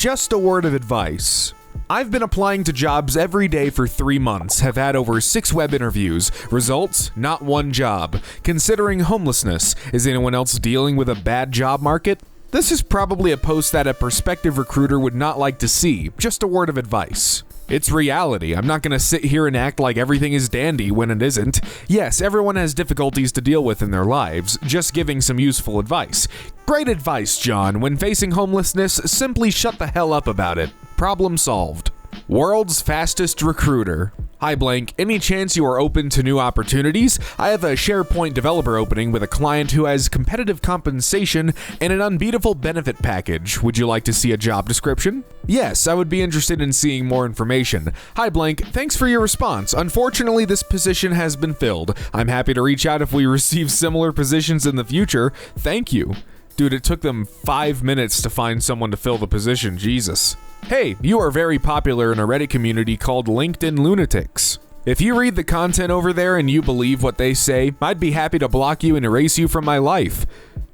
Just a word of advice. I've been applying to jobs every day for 3 months, have had over 6 web interviews. Results? Not one job. Considering homelessness, is anyone else dealing with a bad job market? This is probably a post that a prospective recruiter would not like to see. Just a word of advice. It's reality. I'm not going to sit here and act like everything is dandy when it isn't. Yes, everyone has difficulties to deal with in their lives, just giving some useful advice. Great advice, John. When facing homelessness, simply shut the hell up about it. Problem solved. World's fastest recruiter. Hi Blank, any chance you are open to new opportunities? I have a SharePoint developer opening with a client who has competitive compensation and an unbeatable benefit package. Would you like to see a job description? Yes, I would be interested in seeing more information. Hi Blank, thanks for your response. Unfortunately, this position has been filled. I'm happy to reach out if we receive similar positions in the future. Thank you. Dude, it took them 5 minutes to find someone to fill the position, Jesus. Hey, you are very popular in a Reddit community called LinkedIn Lunatics. If you read the content over there and you believe what they say, I'd be happy to block you and erase you from my life.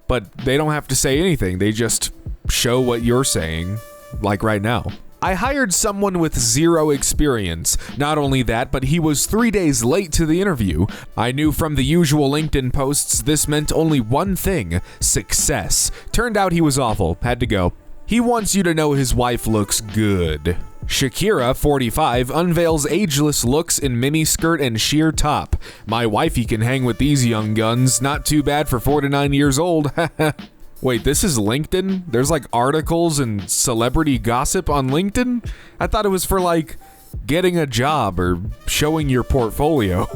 But they don't have to say anything, they just show what you're saying, like right now. I hired someone with 0 experience. Not only that, but he was 3 days late to the interview. I knew from the usual LinkedIn posts this meant only one thing: success. Turned out he was awful. Had to go. He wants you to know his wife looks good. Shakira, 45, unveils ageless looks in miniskirt and sheer top. My wifey can hang with these young guns. Not too bad for 49 years old. Wait, this is LinkedIn? There's like articles and celebrity gossip on LinkedIn? I thought it was for like getting a job or showing your portfolio.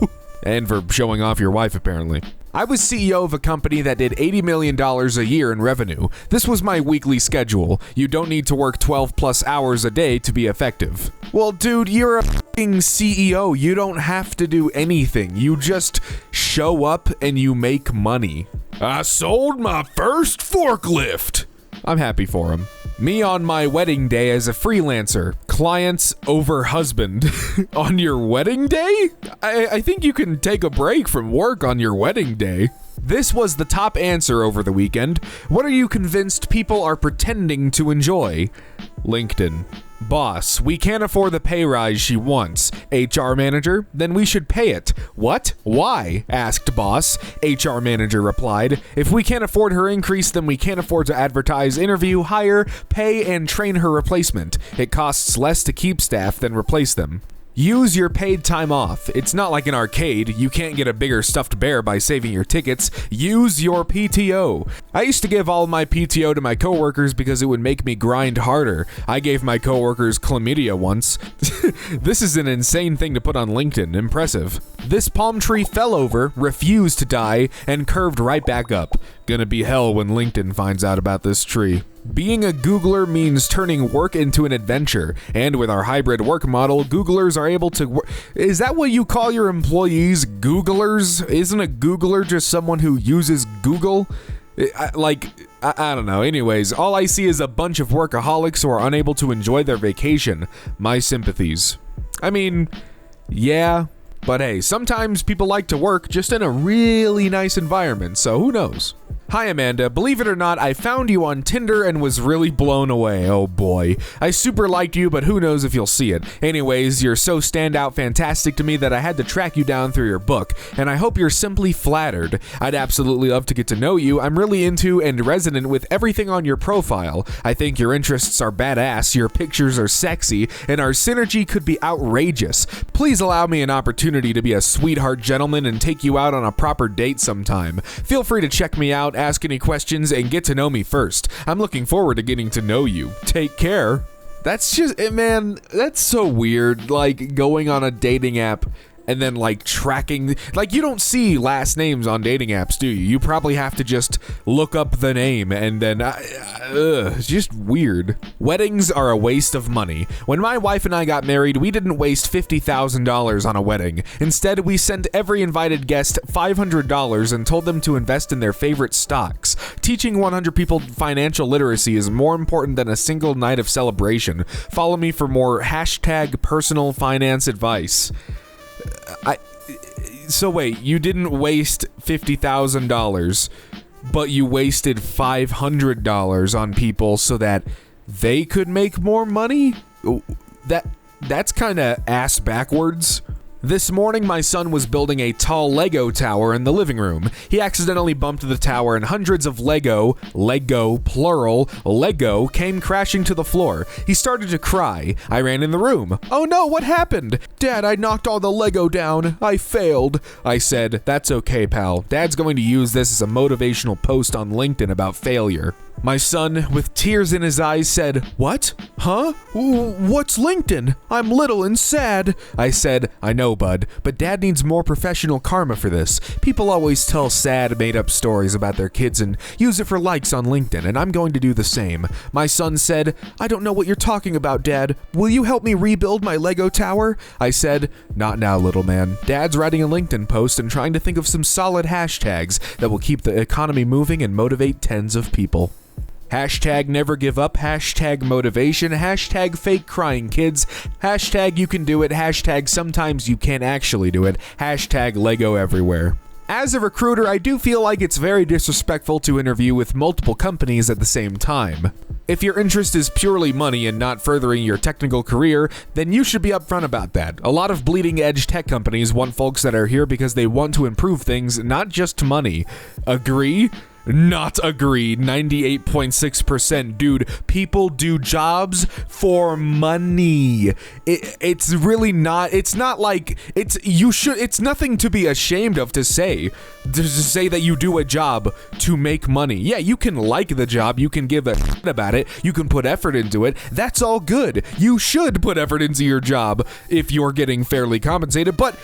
And for showing off your wife, apparently. I was CEO of a company that did $80 million a year in revenue. This was my weekly schedule. You don't need to work 12 plus hours a day to be effective. Well, dude, you're a f***ing CEO. You don't have to do anything. You just show up and you make money. I sold my first forklift. I'm happy for him. Me on my wedding day as a freelancer. Clients over husband. On your wedding day? I think you can take a break from work on your wedding day. This was the top answer over the weekend. What are you convinced people are pretending to enjoy? LinkedIn. Boss, we can't afford the pay rise she wants. HR manager, then we should pay it. What? Why? Asked boss. HR manager replied, if we can't afford her increase, then we can't afford to advertise, interview, hire, pay, and train her replacement. It costs less to keep staff than replace them. Use your paid time off. It's not like an arcade. You can't get a bigger stuffed bear by saving your tickets. Use your PTO. I used to give all my PTO to my coworkers because it would make me grind harder. I gave my coworkers chlamydia once. This is an insane thing to put on LinkedIn. Impressive. This palm tree fell over, refused to die, and curved right back up. Gonna be hell when LinkedIn finds out about this tree. Being a Googler means turning work into an adventure, and with our hybrid work model, Googlers are able to Is that what you call your employees, Googlers? Isn't a Googler just someone who uses Google? I don't know. Anyways, all I see is a bunch of workaholics who are unable to enjoy their vacation. My sympathies. I mean, yeah, but hey, sometimes people like to work just in a really nice environment, so who knows? Hi Amanda, believe it or not, I found you on Tinder and was really blown away. Oh boy. I super liked you, but who knows if you'll see it. Anyways, you're so standout fantastic to me that I had to track you down through your book, and I hope you're simply flattered. I'd absolutely love to get to know you. I'm really into and resonant with everything on your profile. I think your interests are badass, your pictures are sexy, and our synergy could be outrageous. Please allow me an opportunity to be a sweetheart gentleman and take you out on a proper date sometime. Feel free to check me out, ask any questions, and get to know me first. I'm looking forward to getting to know you. Take care. That's just, man, that's so weird, like going on a dating app and then like tracking, like you don't see last names on dating apps, do you? You probably have to just look up the name and then, it's just weird. Weddings are a waste of money. When my wife and I got married, we didn't waste $50,000 on a wedding. Instead, we sent every invited guest $500 and told them to invest in their favorite stocks. Teaching 100 people financial literacy is more important than a single night of celebration. Follow me for more #personal finance advice. So wait, you didn't waste $50,000, but you wasted $500 on people so that they could make more money? That's kind of ass backwards. This morning, my son was building a tall Lego tower in the living room. He accidentally bumped the tower and hundreds of Lego plural, Lego, came crashing to the floor. He started to cry. I ran in the room. "Oh no, what happened?" "Dad, I knocked all the Lego down. I failed." I said, "That's okay, pal. Dad's going to use this as a motivational post on LinkedIn about failure." My son, with tears in his eyes, said, "What? Huh? What's LinkedIn? I'm little and sad." I said, "I know, bud, but Dad needs more professional karma for this. People always tell sad, made-up stories about their kids and use it for likes on LinkedIn, and I'm going to do the same." My son said, "I don't know what you're talking about, Dad. Will you help me rebuild my Lego tower?" I said, "Not now, little man. Dad's writing a LinkedIn post and trying to think of some solid hashtags that will keep the economy moving and motivate tens of people. Hashtag never give up, hashtag motivation, hashtag fake crying kids, hashtag you can do it, hashtag sometimes you can't actually do it, hashtag Lego everywhere." As a recruiter, I do feel like it's very disrespectful to interview with multiple companies at the same time. If your interest is purely money and not furthering your technical career, then you should be upfront about that. A lot of bleeding-edge tech companies want folks that are here because they want to improve things, not just money. Agree? Not agree. 98.6%. Dude, people do jobs for money. It's really not, it's not like, it's nothing to be ashamed of to say that you do a job to make money. Yeah, you can like the job, you can give a shit about it, you can put effort into it. That's all good. You should put effort into your job if you're getting fairly compensated, but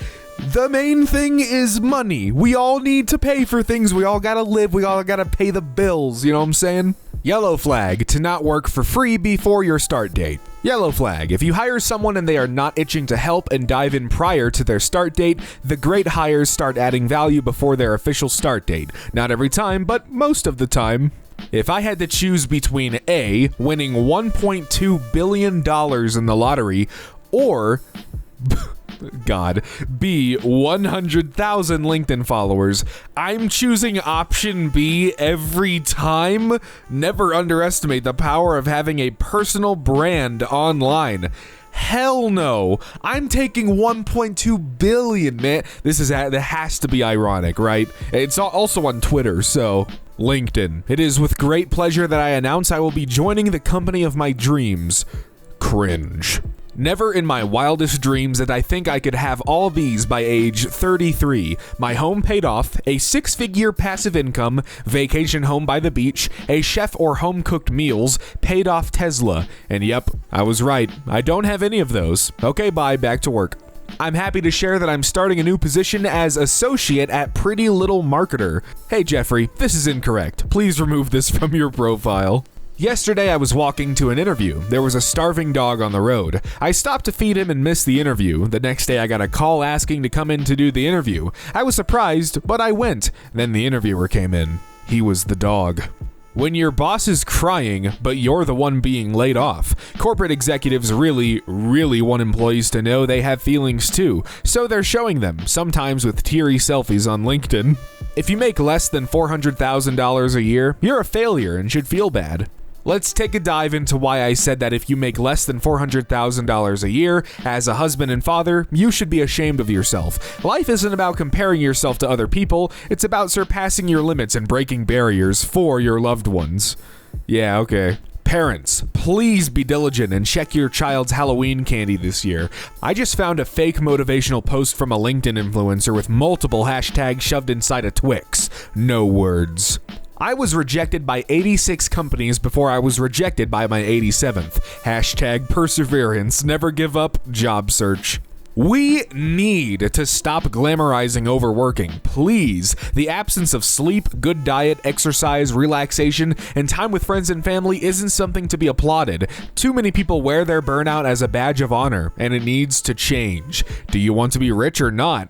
the main thing is money. We all need to pay for things. We all gotta live. We all gotta pay the bills. You know what I'm saying? Yellow flag, to not work for free before your start date. Yellow flag, if you hire someone and they are not itching to help and dive in prior to their start date, the great hires start adding value before their official start date. Not every time, but most of the time. If I had to choose between A, winning $1.2 billion in the lottery, or God, B, 100,000 LinkedIn followers, I'm choosing option B every time. Never underestimate the power of having a personal brand online. Hell no. I'm taking 1.2 billion, man. That has to be ironic, right? It's also on Twitter, so LinkedIn. It is with great pleasure that I announce I will be joining the company of my dreams. Cringe. Never in my wildest dreams did I think I could have all these by age 33. My home paid off, a 6-figure passive income, vacation home by the beach, a chef or home-cooked meals, paid off Tesla. And yep, I was right. I don't have any of those. Okay, bye, back to work. I'm happy to share that I'm starting a new position as associate at Pretty Little Marketer. Hey Jeffrey, this is incorrect. Please remove this from your profile. Yesterday I was walking to an interview. There was a starving dog on the road. I stopped to feed him and missed the interview. The next day I got a call asking to come in to do the interview. I was surprised, but I went. Then the interviewer came in. He was the dog. When your boss is crying, but you're the one being laid off, corporate executives really want employees to know they have feelings too, so they're showing them, sometimes with teary selfies on LinkedIn. If you make less than $400,000 a year, you're a failure and should feel bad. Let's take a dive into why I said that if you make less than $400,000 a year, as a husband and father, you should be ashamed of yourself. Life isn't about comparing yourself to other people, it's about surpassing your limits and breaking barriers for your loved ones. Yeah, okay. Parents, please be diligent and check your child's Halloween candy this year. I just found a fake motivational post from a LinkedIn influencer with multiple hashtags shoved inside a Twix. No words. I was rejected by 86 companies before I was rejected by my 87th. Hashtag perseverance, never give up, job search. We need to stop glamorizing overworking, please. The absence of sleep, good diet, exercise, relaxation, and time with friends and family isn't something to be applauded. Too many people wear their burnout as a badge of honor, and it needs to change. Do you want to be rich or not?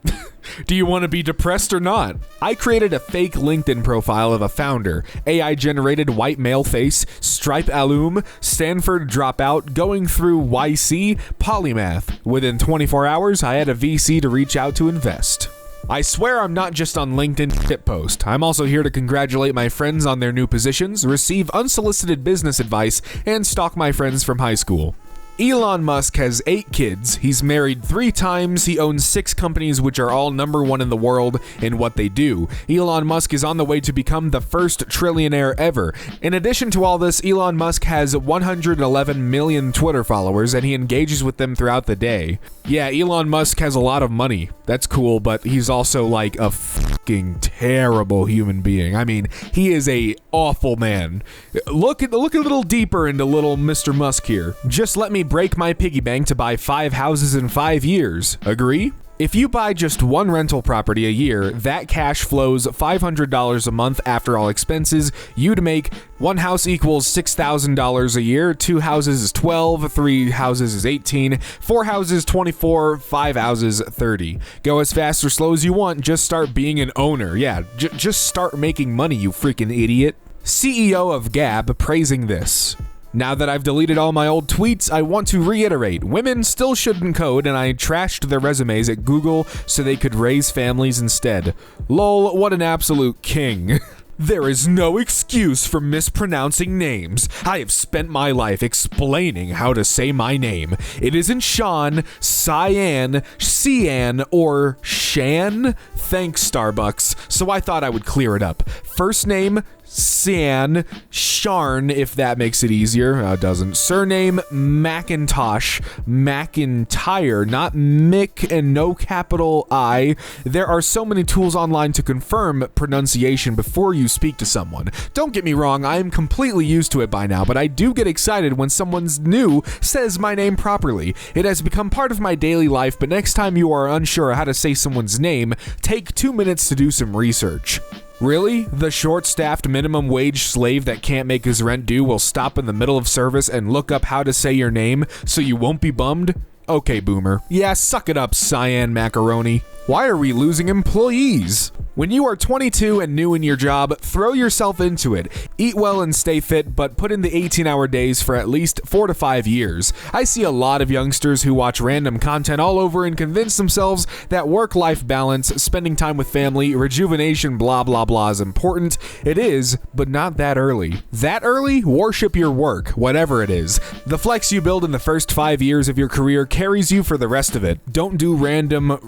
Do you want to be depressed or not? I created a fake LinkedIn profile of a founder, AI-generated white male face, Stripe alum, Stanford dropout, going through YC, polymath. Within 24 hours, I had a VC to reach out to invest. I swear I'm not just on LinkedIn shitpost. I'm also here to congratulate my friends on their new positions, receive unsolicited business advice, and stalk my friends from high school. Elon Musk has 8 kids, he's married 3 times, he owns 6 companies which are all #1 in the world in what they do. Elon Musk is on the way to become the first trillionaire ever. In addition to all this, Elon Musk has 111 million Twitter followers and he engages with them throughout the day. Yeah, Elon Musk has a lot of money. That's cool, but he's also like a fucking terrible human being. I mean, he is a awful man. Look a little deeper into little Mr. Musk here. Just let me break my piggy bank to buy 5 houses in 5 years. Agree? If you buy just one rental property a year, that cash flows $500 a month after all expenses. You'd make 1 house equals $6,000 a year, 2 houses is 12, 3 houses is 18, 4 houses 24, 5 houses 30. Go as fast or slow as you want, just start being an owner. Yeah, just start making money, you freaking idiot. CEO of Gab praising this. Now that I've deleted all my old tweets, I want to reiterate, women still shouldn't code and I trashed their resumes at Google so they could raise families instead. Lol, what an absolute king. There is no excuse for mispronouncing names. I have spent my life explaining how to say my name. It isn't Sean, Cyan, Cian, or Shan. Thanks, Starbucks. So I thought I would clear it up. First name, Cian, Sharn, if that makes it easier. Doesn't. Surname, Macintosh, McIntyre, not Mick and no capital I. There are so many tools online to confirm pronunciation before you speak to someone. Don't get me wrong, I am completely used to it by now, but I do get excited when someone's new says my name properly. It has become part of my daily life, but next time you are unsure how to say someone's name, take 2 minutes to do some research. Really? The short-staffed minimum wage slave that can't make his rent due will stop in the middle of service and look up how to say your name so you won't be bummed? Okay, boomer. Yeah, suck it up, Cyan Macaroni. Why are we losing employees? When you are 22 and new in your job, throw yourself into it. Eat well and stay fit, but put in the 18-hour days for at least 4 to 5 years. I see a lot of youngsters who watch random content all over and convince themselves that work-life balance, spending time with family, rejuvenation, blah blah blah is important. It is, but not that early. That early? Worship your work, whatever it is. The flex you build in the first 5 years of your career carries you for the rest of it. Don't do random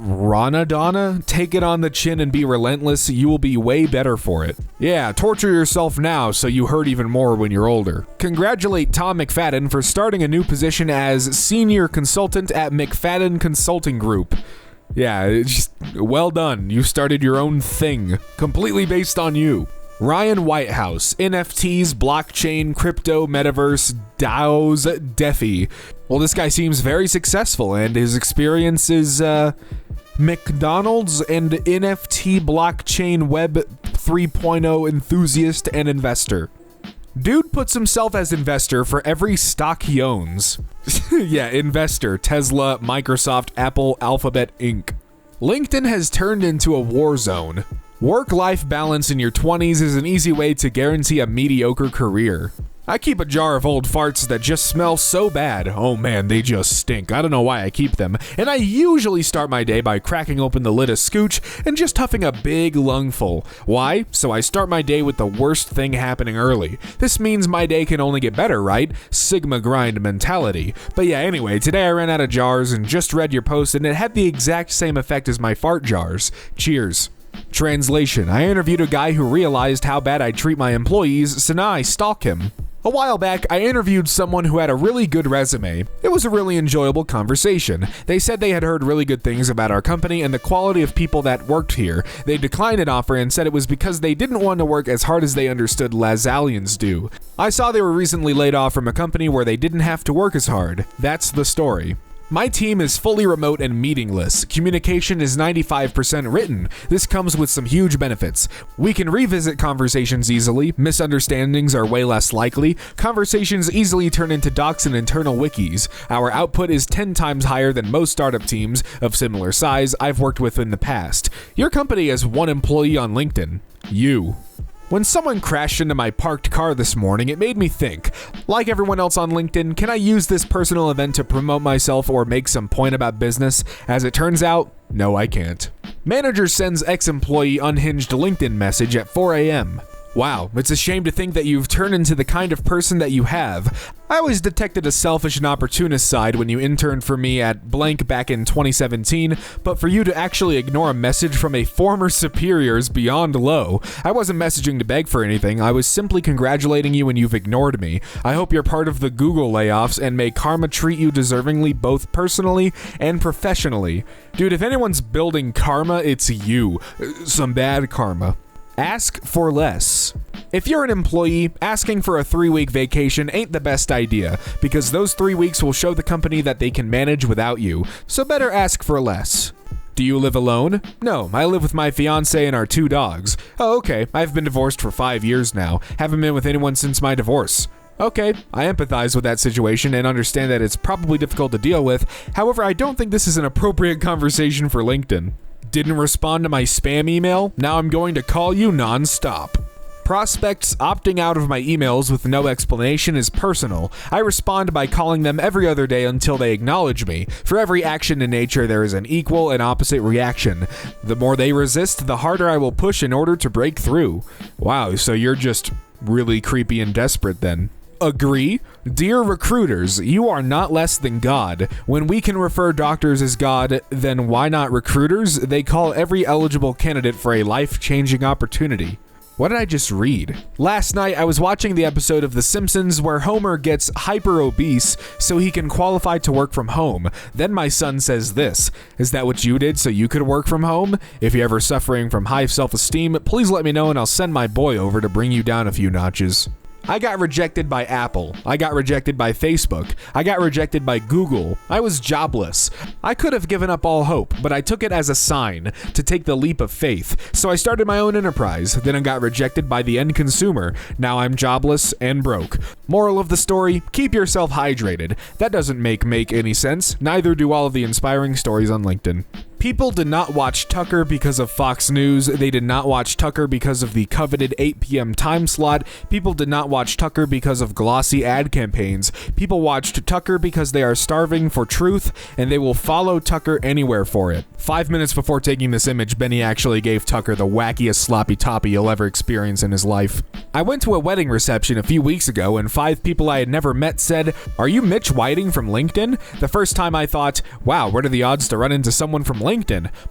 Donna, take it on the chin and be relentless, you will be way better for it. Yeah, torture yourself now so you hurt even more when you're older. Congratulate Tom McFadden for starting a new position as Senior Consultant at McFadden Consulting Group. Yeah, it's just well done. You started your own thing, completely based on you. Ryan Whitehouse, NFTs, blockchain, crypto, metaverse, DAOs, DeFi. Well, this guy seems very successful and his experience is, McDonald's and NFT blockchain web 3.0 enthusiast and investor. Dude puts himself as investor for every stock he owns. Yeah, investor, Tesla, Microsoft, Apple, Alphabet, Inc. LinkedIn has turned into a war zone. Work-life balance in your 20s is an easy way to guarantee a mediocre career. I keep a jar of old farts that just smell so bad. Oh man, they just stink. I don't know why I keep them. And I usually start my day by cracking open the lid of Scooch and just huffing a big lungful. Why? So I start my day with the worst thing happening early. This means my day can only get better, right? Sigma grind mentality. But yeah, anyway, today I ran out of jars and just read your post and it had the exact same effect as my fart jars. Cheers. Translation: I interviewed a guy who realized how bad I treat my employees, so now I stalk him. A while back, I interviewed someone who had a really good resume. It was a really enjoyable conversation. They said they had heard really good things about our company and the quality of people that worked here. They declined an offer and said it was because they didn't want to work as hard as they understood Lazalians do. I saw they were recently laid off from a company where they didn't have to work as hard. That's the story. My team is fully remote and meetingless. Communication is 95% written. This comes with some huge benefits. We can revisit conversations easily, misunderstandings are way less likely, conversations easily turn into docs and internal wikis. Our output is 10 times higher than most startup teams of similar size I've worked with in the past. Your company has 1 employee on LinkedIn. You. When someone crashed into my parked car this morning, it made me think, like everyone else on LinkedIn, can I use this personal event to promote myself or make some point about business? As it turns out, no, I can't. Manager sends ex-employee unhinged LinkedIn message at 4 a.m. Wow, it's a shame to think that you've turned into the kind of person that you have. I always detected a selfish and opportunist side when you interned for me at blank back in 2017, but for you to actually ignore a message from a former superior is beyond low. I wasn't messaging to beg for anything, I was simply congratulating you and you've ignored me. I hope you're part of the Google layoffs and may karma treat you deservingly both personally and professionally. Dude, if anyone's building karma, it's you. Some bad karma. Ask for less. If you're an employee, asking for a 3-week vacation ain't the best idea, because those 3 weeks will show the company that they can manage without you, so better ask for less. Do you live alone? No, I live with my fiance and our 2 dogs. Oh, okay, I've been divorced for 5 years now, haven't been with anyone since my divorce. Okay, I empathize with that situation and understand that it's probably difficult to deal with, however, I don't think this is an appropriate conversation for LinkedIn. Didn't respond to my spam email? Now I'm going to call you non-stop. Prospects opting out of my emails with no explanation is personal. I respond by calling them every other day until they acknowledge me. For every action in nature, there is an equal and opposite reaction. The more they resist, the harder I will push in order to break through. Wow, so you're just really creepy and desperate then. Agree? Dear recruiters, you are not less than God. When we can refer doctors as God, then why not recruiters? They call every eligible candidate for a life-changing opportunity. What did I just read? Last night, I was watching the episode of The Simpsons where Homer gets hyper-obese so he can qualify to work from home. Then my son says this, "Is that what you did so you could work from home? If you're ever suffering from high self-esteem, please let me know and I'll send my boy over to bring you down a few notches." I got rejected by Apple. I got rejected by Facebook. I got rejected by Google. I was jobless. I could have given up all hope, but I took it as a sign to take the leap of faith. So I started my own enterprise. Then I got rejected by the end consumer. Now I'm jobless and broke. Moral of the story, keep yourself hydrated. That doesn't make any sense. Neither do all of the inspiring stories on LinkedIn. People did not watch Tucker because of Fox News. They did not watch Tucker because of the coveted 8 p.m. time slot. People did not watch Tucker because of glossy ad campaigns. People watched Tucker because they are starving for truth, and they will follow Tucker anywhere for it. 5 minutes before taking this image, Benny actually gave Tucker the wackiest sloppy toppy he'll ever experience in his life. I went to a wedding reception a few weeks ago, and 5 people I had never met said, "Are you Mitch Whiting from LinkedIn?" The first time I thought, wow, what are the odds to run into someone from LinkedIn?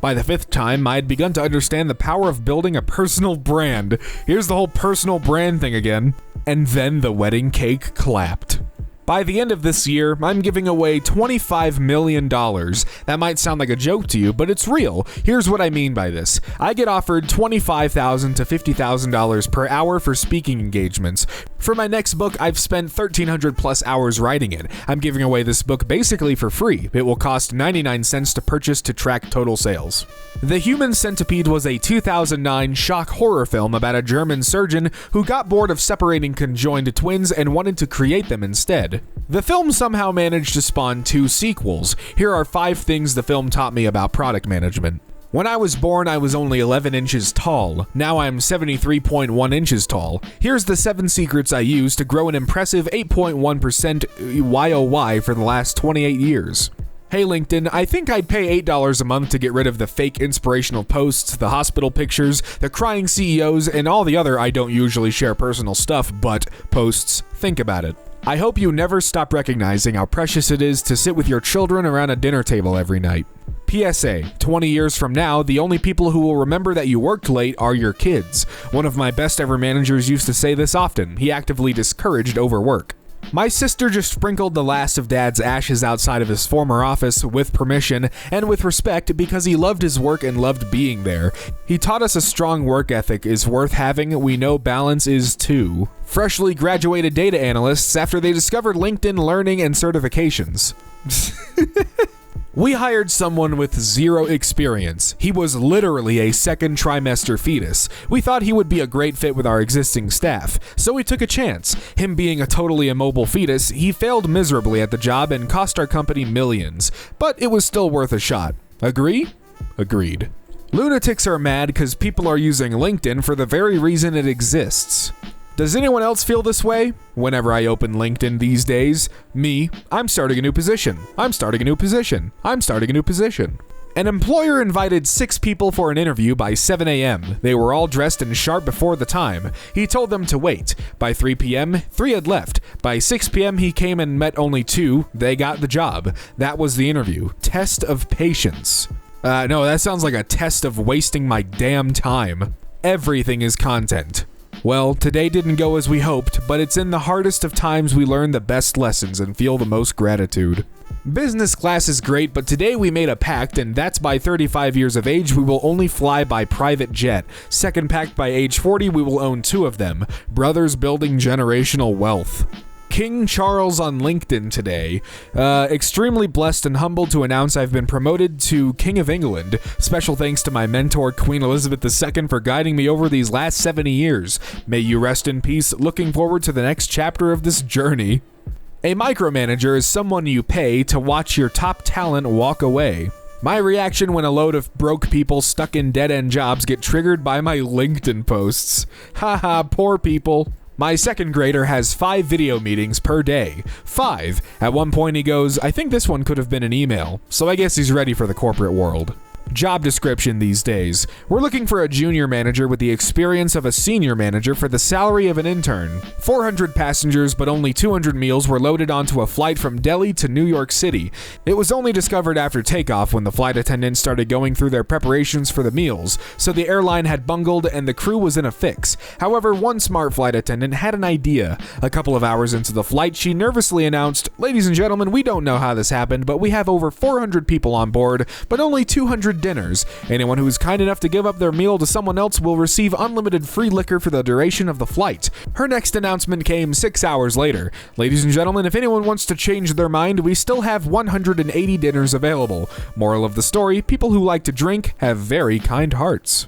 By the 5th time, I had begun to understand the power of building a personal brand. Here's the whole personal brand thing again. And then the wedding cake clapped. By the end of this year, I'm giving away $25 million. That might sound like a joke to you, but it's real. Here's what I mean by this. I get offered $25,000 to $50,000 per hour for speaking engagements. For my next book, I've spent 1,300 plus hours writing it. I'm giving away this book basically for free. It will cost 99 cents to purchase to track total sales. The Human Centipede was a 2009 shock horror film about a German surgeon who got bored of separating conjoined twins and wanted to create them instead. The film somehow managed to spawn 2 sequels. Here are 5 things the film taught me about product management. When I was born, I was only 11 inches tall. Now I'm 73.1 inches tall. Here's the 7 secrets I used to grow an impressive 8.1% YOY for the last 28 years. Hey LinkedIn, I think I'd pay $8 a month to get rid of the fake inspirational posts, the hospital pictures, the crying CEOs, and all the other I don't usually share personal stuff but posts. Think about it. I hope you never stop recognizing how precious it is to sit with your children around a dinner table every night. PSA, 20 years from now, the only people who will remember that you worked late are your kids. One of my best ever managers used to say this often. He actively discouraged overwork. My sister just sprinkled the last of Dad's ashes outside of his former office with permission and with respect because he loved his work and loved being there. He taught us a strong work ethic is worth having. We know balance is too. Freshly graduated data analysts after they discovered LinkedIn learning and certifications. We hired someone with 0 experience. He was literally a second trimester fetus. We thought he would be a great fit with our existing staff, so we took a chance. Him being a totally immobile fetus, he failed miserably at the job and cost our company millions. But it was still worth a shot. Agree? Agreed. Lunatics are mad because people are using LinkedIn for the very reason it exists. Does anyone else feel this way? Whenever I open LinkedIn these days, I'm starting a new position. I'm starting a new position. I'm starting a new position. An employer invited 6 people for an interview by 7 a.m. They were all dressed and sharp before the time. He told them to wait. By 3 p.m., 3 had left. By 6 p.m., he came and met only 2. They got the job. That was the interview. Test of patience. No, that sounds like a test of wasting my damn time. Everything is content. Well, today didn't go as we hoped, but it's in the hardest of times we learn the best lessons and feel the most gratitude. Business class is great, but today we made a pact, and that's by 35 years of age we will only fly by private jet. Second pact, by age 40 we will own 2 of them. Brothers building generational wealth. King Charles on LinkedIn today. Extremely blessed and humbled to announce I've been promoted to King of England. Special thanks to my mentor, Queen Elizabeth II, for guiding me over these last 70 years. May you rest in peace. Looking forward to the next chapter of this journey. A micromanager is someone you pay to watch your top talent walk away. My reaction when a load of broke people stuck in dead-end jobs get triggered by my LinkedIn posts. Haha, poor people. My second grader has 5 video meetings per day. 5. At one point he goes, I think this one could have been an email. So I guess he's ready for the corporate world. Job description these days. We're looking for a junior manager with the experience of a senior manager for the salary of an intern. 400 passengers, but only 200 meals were loaded onto a flight from Delhi to New York City. It was only discovered after takeoff when the flight attendants started going through their preparations for the meals, so the airline had bungled and the crew was in a fix. However, one smart flight attendant had an idea. A couple of hours into the flight, she nervously announced, "Ladies and gentlemen, we don't know how this happened, but we have over 400 people on board, but only 200 dinners. Anyone who is kind enough to give up their meal to someone else will receive unlimited free liquor for the duration of the flight." Her next announcement came 6 hours later. "Ladies and gentlemen, if anyone wants to change their mind, we still have 180 dinners available." Moral of the story, people who like to drink have very kind hearts.